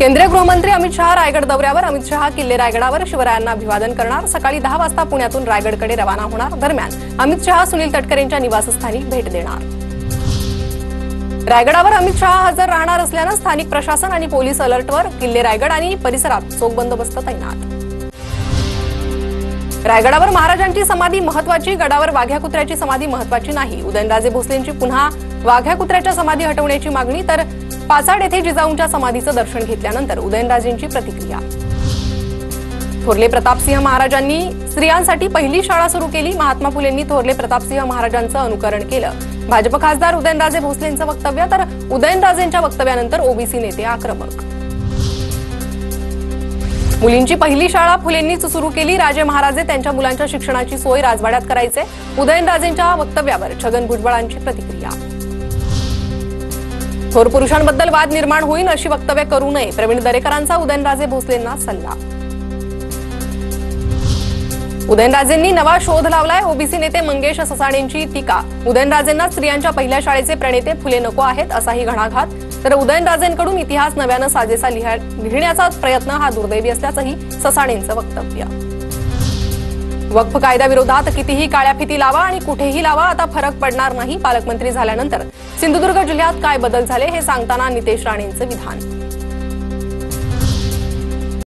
केंद्रीय गृहमंत्री अमित शहा रायगड दौऱ्यावर। अमित शहा किल्ले रायगडावर शिवरायांना अभिवादन करणार। सकाळी 10 वाजता पुण्यातून रायगडकडे रवाना होणार। दरम्यान अमित शहा सुनील तटकरेंच्या निवासस्थानी भेट देणार। रायगडावर अमित शहा हजर राहणार असल्याने स्थानिक प्रशासन आणि पोलीस अलर्टवर। किल्ले रायगड आणि परिसरात चोख बंदोबस्त तैनात। रायगडावर महाराजांची समाधी महत्वाची, गडावर वाघ्या कुत्र्याची समाधी महत्वाची नाही। उदयनराजे भोसलेंची पुन्हा वाघ्या कुत्र्याच्या समाधी हटवण्याची मागणी। तर पाचाड येथे जिजाऊंच्या समाधीचं दर्शन घेतल्यानंतर उदयनराजेंची प्रतिक्रिया। थोरले प्रतापसिंह महाराजांनी स्त्रियांसाठी पहिली शाळा सुरू केली। महात्मा फुलेंनी थोरले प्रतापसिंह महाराजांचं अनुकरण केलं। भाजप खासदार उदयनराजे भोसलेंचं वक्तव्य। तर उदयनराजेंच्या वक्तव्यानंतर ओबीसी नेते आक्रमक। मुलींची पहिली शाळा फुलेंनीच सुरू केली। राजे महाराजे त्यांच्या मुलांच्या शिक्षणाची सोय राजवाड्यात करायचे। उदयनराजेंच्या वक्तव्यावर छगन भुजबळांची प्रतिक्रिया। थोर पुरुषांबद्दल वाद निर्माण होईल अशी वक्तव्य करू नये, प्रवीण दरेकरांचा उदयनराजे भोसलेंना सल्ला। उदयनराजेंनी नवा शोध लावलाय। ओबीसी नेते मंगेश ससाणेंची टीका। उदयनराजेंना स्त्रियांच्या पहिल्या शाळेचे प्रणेते फुले नको आहेत असाही घणाघात। तर उदयनराजेंकडून इतिहास नव्यानं साजेसा लिहिण्याचा प्रयत्न हा दुर्दैवी असल्याचंही ससाणेंचं वक्तव्य। वक्फ कायद्याविरोधात कितीही काळ्या फिती लावा आणि कुठेही लावा, आता फरक पडणार नाही। पालकमंत्री झाल्यानंतर सिंधुदुर्ग जिल्ह्यात काय बदल झाले हे सांगताना नितेश राणेंचं विधान।